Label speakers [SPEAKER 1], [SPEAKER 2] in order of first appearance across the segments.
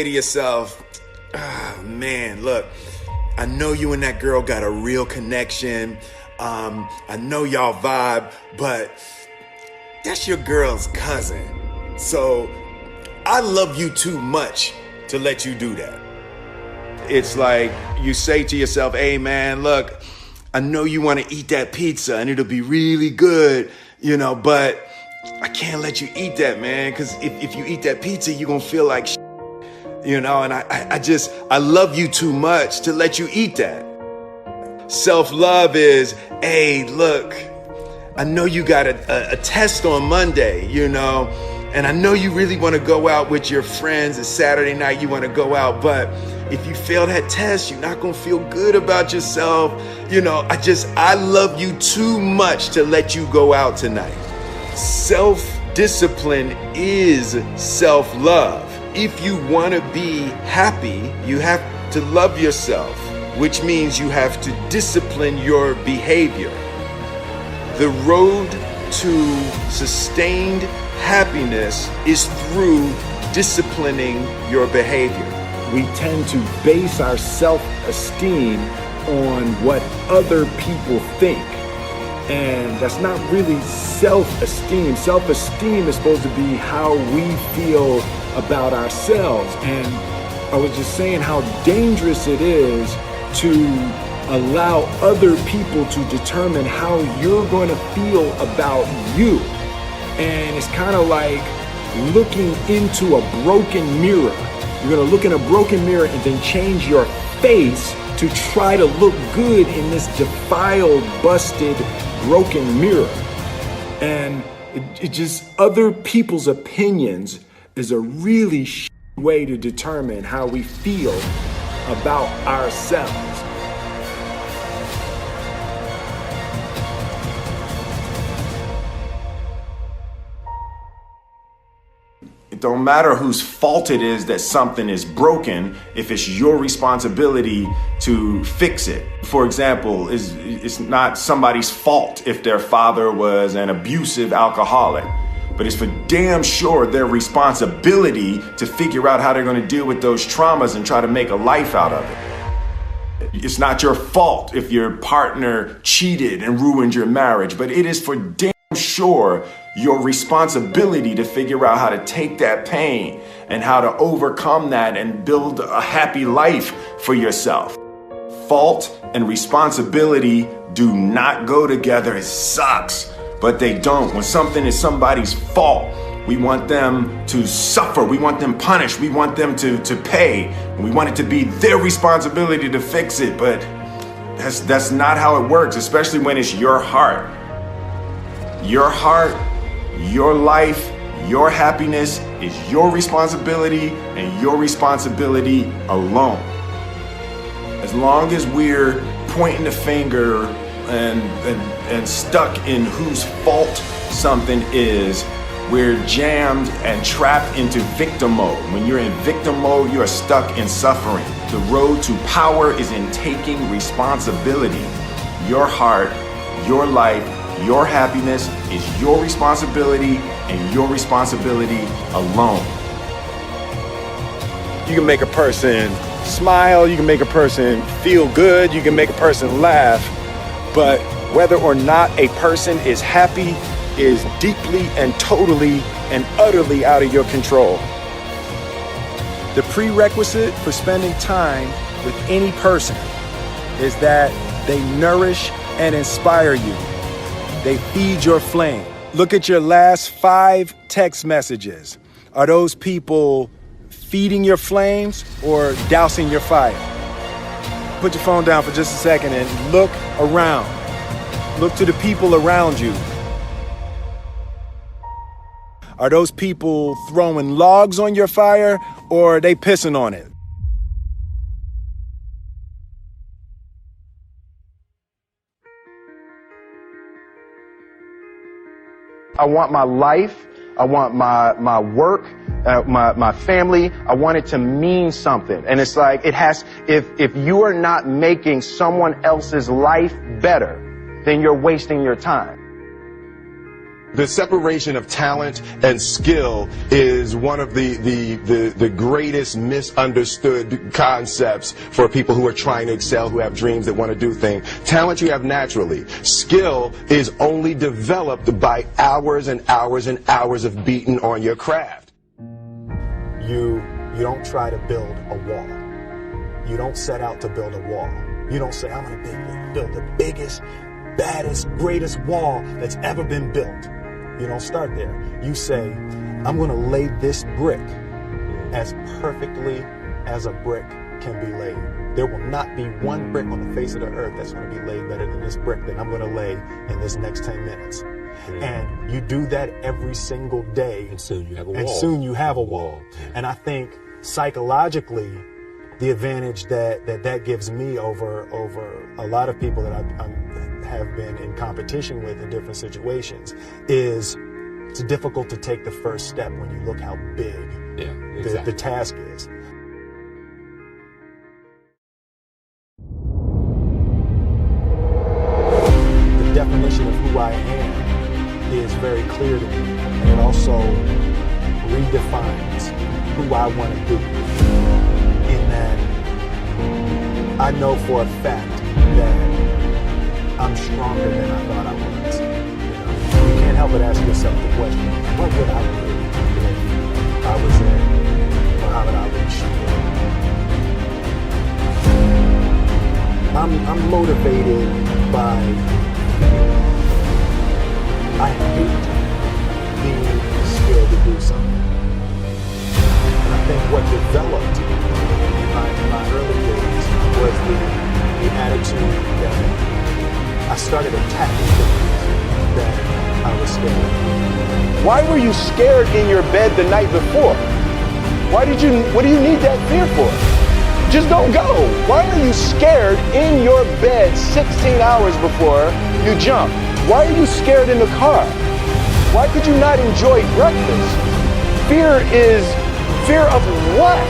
[SPEAKER 1] To yourself, oh, man, look, I know you and that girl got a real connection. I know y'all vibe, but that's your girl's cousin. So I love you too much to let you do that. It's like you say to yourself, hey man, look, I know you want to eat that pizza and it'll be really good, but I can't let you eat that, man, because if you eat that pizza, you're going to feel like shit. And I love you too much to let you eat that. Self-love is, hey, look, I know you got a test on Monday, and I know you really want to go out with your friends. It's Saturday night, you want to go out, but if you fail that test, you're not going to feel good about yourself. I love you too much to let you go out tonight. Self-discipline is self-love. If you want to be happy, you have to love yourself, which means you have to discipline your behavior. The road to sustained happiness is through disciplining your behavior.
[SPEAKER 2] We tend to base our self-esteem on what other people think. And that's not really self-esteem. Self-esteem is supposed to be how we feel about ourselves. And I was just saying how dangerous it is to allow other people to determine how you're going to feel about you. And it's kind of like looking into a broken mirror. You're going to look in a broken mirror and then change your face to try to look good in this defiled, busted, broken mirror. And it just, other people's opinions is a really way to determine how we feel about ourselves.
[SPEAKER 3] It don't matter whose fault it is that something is broken if it's your responsibility to fix it. For example, it's not somebody's fault if their father was an abusive alcoholic, but it's for damn sure their responsibility to figure out how they're going to deal with those traumas and try to make a life out of it. It's not your fault if your partner cheated and ruined your marriage, but it is for damn sure your responsibility to figure out how to take that pain and how to overcome that and build a happy life for yourself. Fault and responsibility do not go together. It sucks, but they don't. When something is somebody's fault, we want them to suffer. We want them punished. We want them to pay. And we want it to be their responsibility to fix it, but that's not how it works, especially when it's your heart. Your heart, your life, your happiness is your responsibility and your responsibility alone. As long as we're pointing the finger and stuck in whose fault something is, we're jammed and trapped into victim mode. When you're in victim mode, you are stuck in suffering. The road to power is in taking responsibility. Your heart, your life, your happiness is your responsibility and your responsibility alone.
[SPEAKER 2] You can make a person smile, you can make a person feel good, you can make a person laugh, but whether or not a person is happy is deeply and totally and utterly out of your control. The prerequisite for spending time with any person is that they nourish and inspire you. They feed your flame. Look at your last 5 text messages. Are those people feeding your flames or dousing your fire? Put your phone down for just a second and look around. Look to the people around you. Are those people throwing logs on your fire or are they pissing on it? I want my life, I want my work, my family, I want it to mean something. And it's like, if you are not making someone else's life better, then you're wasting your time.
[SPEAKER 4] The separation of talent and skill is one of the greatest misunderstood concepts for people who are trying to excel, who have dreams, that want to do things. Talent you have naturally. Skill is only developed by hours and hours and hours of beating on your craft.
[SPEAKER 5] You don't try to build a wall. You don't set out to build a wall. You don't say, I'm going to build the biggest, baddest, greatest wall that's ever been built. You don't start there. You say, I'm going to lay this brick as perfectly as a brick can be laid. There will not be one brick on the face of the earth that's going to be laid better than this brick that I'm going to lay in this next 10 minutes. And you do that every single day.
[SPEAKER 6] And soon you have a wall.
[SPEAKER 5] And soon you have a wall. And I think psychologically, the advantage that gives me over a lot of people that I have been in competition with in different situations is it's difficult to take the first step when you look how big the task is. The definition of who I am is very clear to me, and it also redefines who I want to be. In that I know for a fact that I'm stronger than I thought I was. You can't help but ask yourself the question, what would I do if I was in Muhammad Ali's shoes? I'm motivated by I hate being scared to do something. And I think what developed in my early days was the attitude that I started attacking things that I was scared of.
[SPEAKER 7] Why were you scared in your bed the night before? What do you need that fear for? Just don't go. Why are you scared in your bed 16 hours before you jump? Why are you scared in the car? Why could you not enjoy breakfast? Fear of what?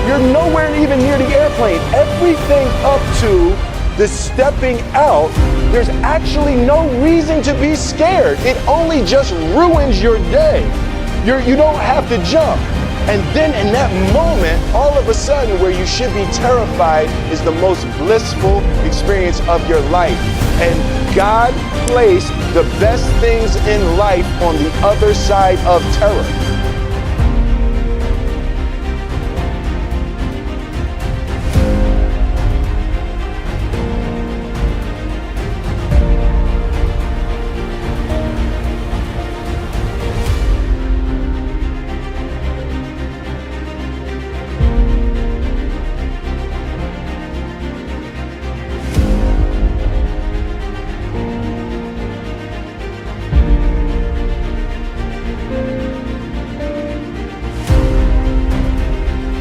[SPEAKER 7] You're nowhere even near the airplane. Everything up to the stepping out, there's actually no reason to be scared. It only just ruins your day. You don't have to jump. And then in that moment, all of a sudden, where you should be terrified is the most blissful experience of your life. And God placed the best things in life on the other side of terror.